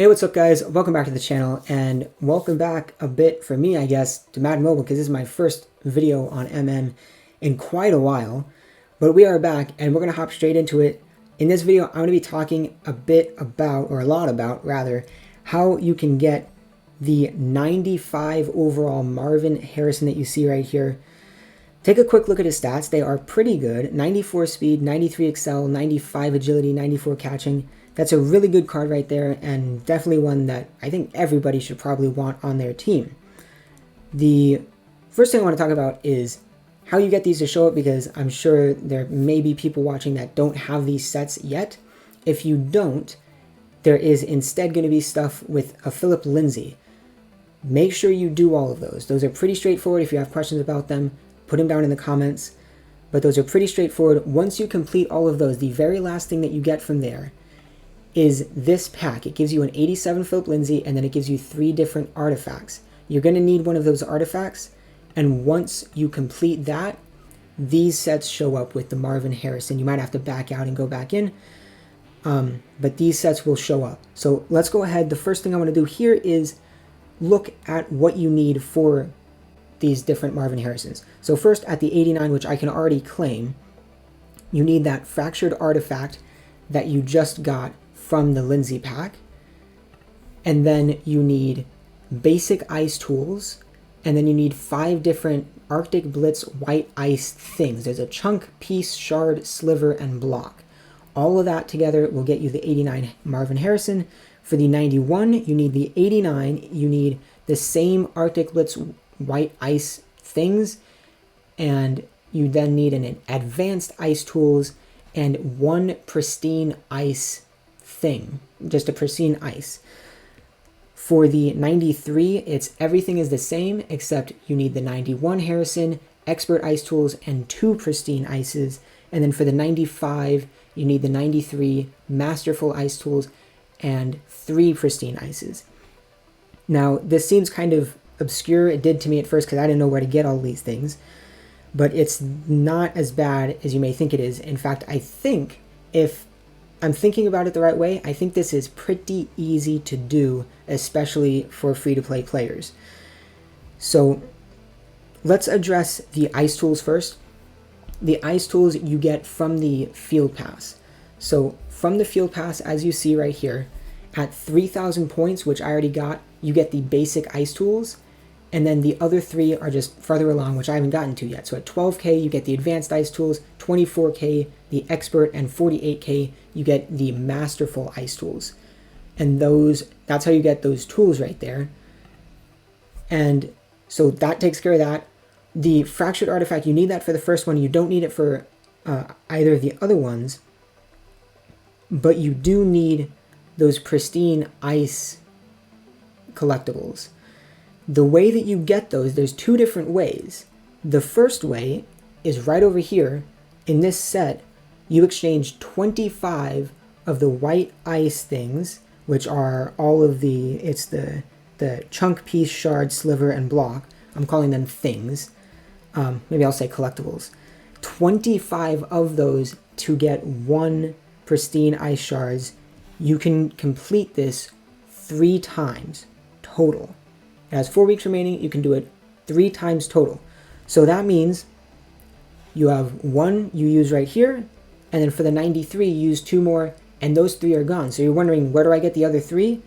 Hey, what's up guys? Welcome back to the channel, and welcome back a bit for me, I guess, to Madden Mobile, because this is my first video on MM in quite a while. But we are back, and we're going to hop straight into it. In this video, I'm going to be talking a bit about, or a lot about, rather, how you can get the 95 overall Marvin Harrison that you see right here. Take a quick look at his stats. They are pretty good. 94 speed, 93 excel, 95 agility, 94 catching. That's a really good card right there, and definitely one that I think everybody should probably want on their team. The first thing I want to talk about is how you get these to show up, because I'm sure there may be people watching that don't have these sets yet. If you don't, there is instead going to be stuff with a Philip Lindsay. Make sure you do all of those. Those are pretty straightforward. If you have questions about them, put them down in the comments. But those are pretty straightforward. Once you complete all of those, the very last thing that you get from there is this pack. It gives you an 87 Philip Lindsay, and then it gives you 3 different artifacts. You're going to need one of those artifacts, and once you complete that, these sets show up with the Marvin Harrison. You might have to back out and go back in, but these sets will show up. So let's go ahead. The first thing I want to do here is look at what you need for these different Marvin Harrisons. So first, at the 89, which I can already claim, you need that fractured artifact that you just got from the Lindsay pack. And then you need basic ice tools, and then you need 5 different Arctic Blitz white ice things. There's a chunk, piece, shard, sliver, and block. All of that together will get you the 89 Marvin Harrison. For the 91, you need the 89, you need the same Arctic Blitz white ice things, and you then need an advanced ice tools and 1 pristine ice thing, just a pristine ice. For the 93, everything is the same, except you need the 91 Harrison, expert ice tools, and 2 pristine ices. And then for the 95, you need the 93 masterful ice tools and 3 pristine ices. Now, this seems kind of obscure. It did to me at first because I didn't know where to get all these things, but it's not as bad as you may think it is. In fact, I think if I'm thinking about it the right way, I think this is pretty easy to do, especially for free-to-play players. So let's address the ice tools first. The ice tools you get from the field pass. So from the field pass, as you see right here, at 3,000 points, which I already got, you get the basic ice tools, and then the other 3 are just further along, which I haven't gotten to yet. So at 12k, you get the advanced ice tools, 24k, the expert, and 48k, you get the masterful ice tools. And that's how you get those tools right there. And so that takes care of that. The fractured artifact, you need that for the first one. You don't need it for either of the other ones, but you do need those pristine ice collectibles. The way that you get those, there's 2 different ways. The first way is right over here. In this set, you exchange 25 of the white ice things, which are all of the chunk, piece, shard, sliver, and block. I'm calling them things. Maybe I'll say collectibles. 25 of those to get 1 pristine ice shards. You can complete this 3 times total. It has 4 weeks remaining. You can do it 3 times total. So that means you have 1 you use right here, and then for the 93, you use 2 more, and those 3 are gone. So you're wondering, where do I get the other 3?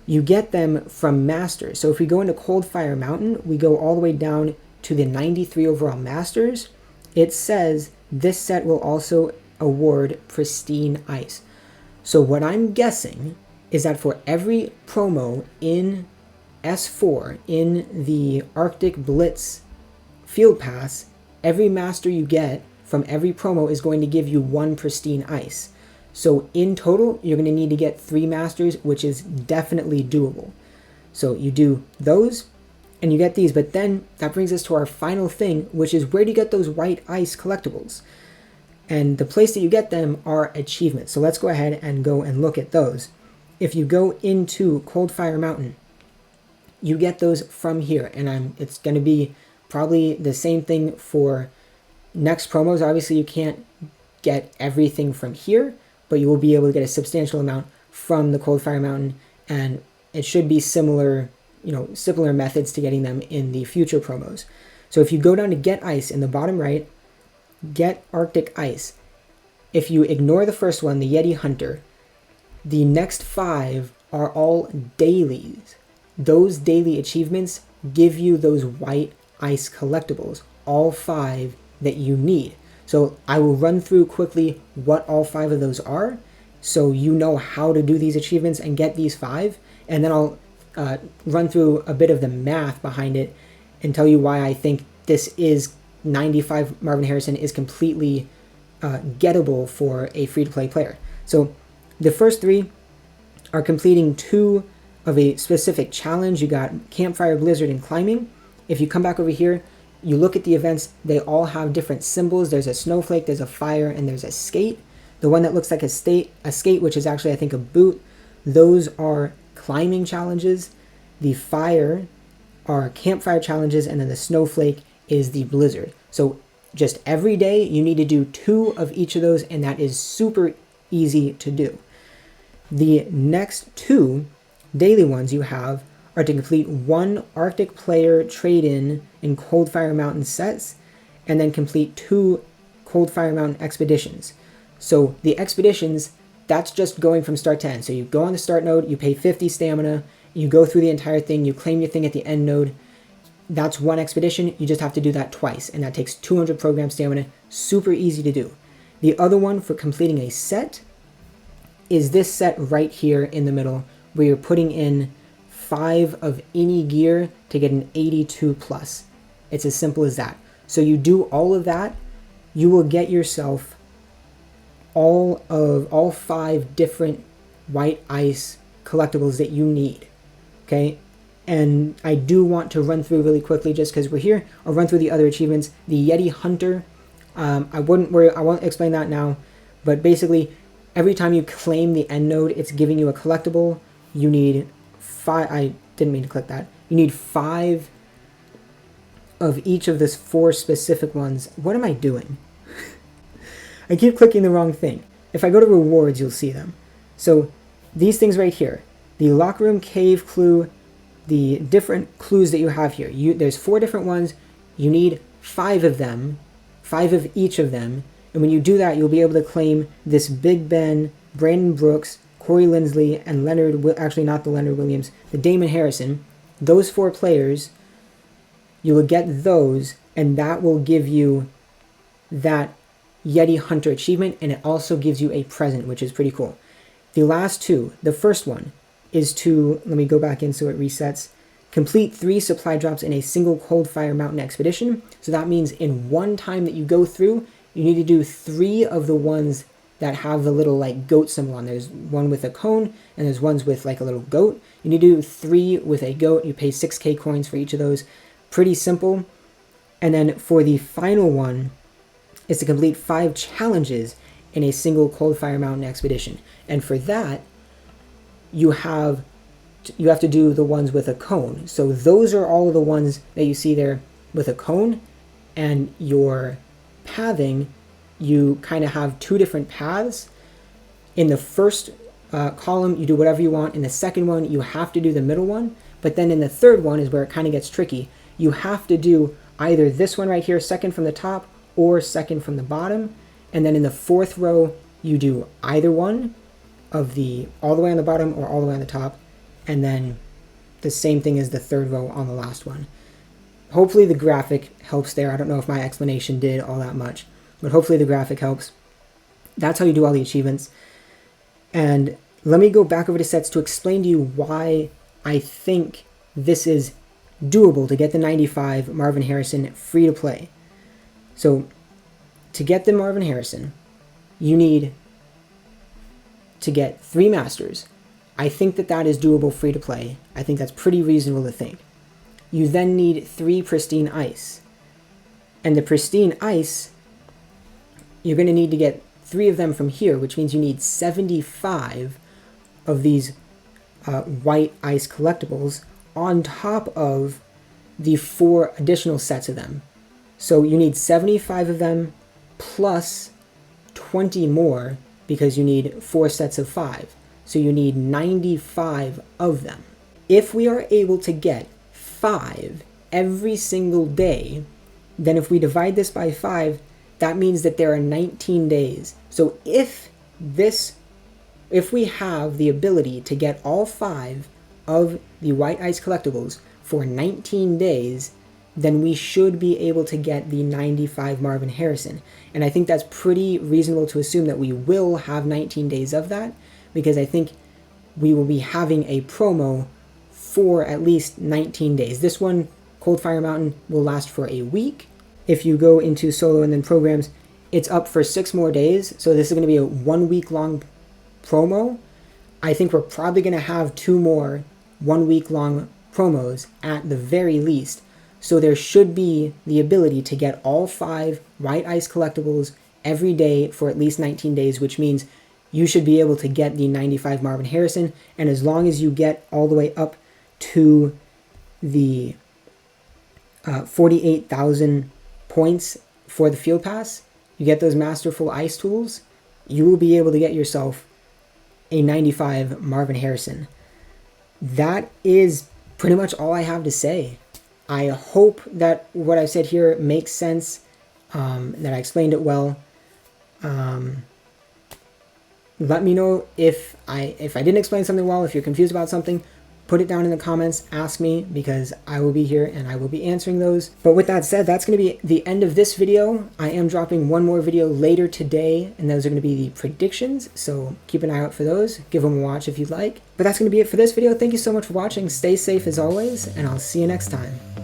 You get them from Masters. So if we go into CampFire Mountain, we go all the way down to the 93 overall Masters. It says this set will also award pristine ice. So what I'm guessing is that for every promo in S4 in the Arctic Blitz Field Pass, every master you get from every promo is going to give you 1 pristine ice. So in total, you're going to need to get 3 masters, which is definitely doable. So you do those, and you get these, but then that brings us to our final thing, which is where do you get those white ice collectibles? And the place that you get them are achievements. So let's go ahead and go and look at those. If you go into CampFire Mountain, you get those from here, and it's going to be probably the same thing for next promos. Obviously, you can't get everything from here, but you will be able to get a substantial amount from the CampFire Mountain, and it should be similar, similar methods to getting them in the future promos. So if you go down to Get Ice in the bottom right, Get Arctic Ice. If you ignore the first one, the Yeti Hunter, the next 5 are all dailies. Those daily achievements give you those white ice collectibles, all 5 that you need. So I will run through quickly what all 5 of those are, so you know how to do these achievements and get these 5, and then I'll run through a bit of the math behind it and tell you why I think this is 95 Marvin Harrison is completely gettable for a free-to-play player. So the first 3 are completing 2 of a specific challenge. You got Campfire, Blizzard, and Climbing. If you come back over here, you look at the events, they all have different symbols. There's a snowflake, there's a fire, and there's a skate. The one that looks like a skate, which is actually, I think, a boot, those are climbing challenges. The fire are campfire challenges, and then the snowflake is the blizzard. So just every day, you need to do 2 of each of those, and that is super easy to do. The next 2 daily ones you have are to complete 1 Arctic player trade-in in Coldfire Mountain sets, and then complete 2 Coldfire Mountain expeditions. So the expeditions, that's just going from start to end. So you go on the start node, you pay 50 stamina, you go through the entire thing, you claim your thing at the end node. That's 1 expedition, you just have to do that twice, and that takes 200 program stamina, super easy to do. The other one for completing a set is this set right here in the middle, where you're putting in 5 of any gear to get an 82 plus. It's as simple as that. So you do all of that, you will get yourself all 5 different white ice collectibles that you need. Okay? And I do want to run through really quickly just because we're here. I'll run through the other achievements. The Yeti Hunter, I won't explain that now, but basically every time you claim the end node, it's giving you a collectible. You need 5, I didn't mean to click that. You need 5 of each of these 4 specific ones. What am I doing? I keep clicking the wrong thing. If I go to rewards, you'll see them. So these things right here, the locker room cave clue, the different clues that you have here. There's 4 different ones. You need 5 of them, 5 of each of them. And when you do that, you'll be able to claim this Big Ben, Brandon Brooks, Corey Lindsley, and Leonard, actually not the Leonard Williams, the Damon Harrison. Those 4 players, you will get those, and that will give you that Yeti Hunter achievement, and it also gives you a present, which is pretty cool. The last 2, the first one is to, let me go back in so it resets, complete 3 supply drops in a single Coldfire Mountain expedition. So that means in one time that you go through, you need to do 3 of the ones that have the little like goat symbol on. There's one with a cone, and there's ones with like a little goat. You need to do 3 with a goat. You pay 6k coins for each of those. Pretty simple. And then for the final one, is to complete 5 challenges in a single Coldfire Mountain expedition. And for that, you have to do the ones with a cone. So those are all of the ones that you see there with a cone, and your pathing, you kind of have 2 different paths. In the first column, you do whatever you want. In the second one, you have to do the middle one. But then in the third one is where it kind of gets tricky. You have to do either this one right here, second from the top, or second from the bottom. And then in the 4th row, you do either one of the all the way on the bottom or all the way on the top. And then the same thing as the 3rd row on the last one. Hopefully the graphic helps there. I don't know if my explanation did all that much, but hopefully the graphic helps. That's how you do all the achievements. And let me go back over to sets to explain to you why I think this is doable to get the 95 Marvin Harrison free to play. So to get the Marvin Harrison, you need to get 3 masters. I think that is doable free to play. I think that's pretty reasonable to think. You then need 3 pristine ice. And the pristine ice, you're going to need to get 3 of them from here, which means you need 75 of these white ice collectibles on top of the 4 additional sets of them. So you need 75 of them plus 20 more because you need 4 sets of 5. so you need 95 of them. If we are able to get 5 every single day, then if we divide this by 5, that means that there are 19 days. So if we have the ability to get all 5 of the white ice collectibles for 19 days, then we should be able to get the 95 Marvin Harrison. And I think that's pretty reasonable to assume that we will have 19 days of that, because I think we will be having a promo for at least 19 days. This one, CampFire Mountain, will last for a week. If you go into solo and then programs, it's up for 6 more days. So this is going to be a 1 week long promo. I think we're probably going to have 2 more 1 week long promos at the very least. So there should be the ability to get all 5 white ice collectibles every day for at least 19 days, which means you should be able to get the 95 Marvin Harrison. And as long as you get all the way up to the 48,000 points for the field pass, you get those masterful ice tools, you will be able to get yourself a 95 Marvin Harrison. That is pretty much all I have to say. I hope that what I said here makes sense, that I explained it well. Let me know if I didn't explain something well, if you're confused about something. Put it down in the comments, ask me, because I will be here and I will be answering those. But with that said, that's going to be the end of this video. I am dropping one more video later today, and those are going to be the predictions, so keep an eye out for those. Give them a watch if you'd like. But that's going to be it for this video. Thank you so much for watching. Stay safe as always, and I'll see you next time.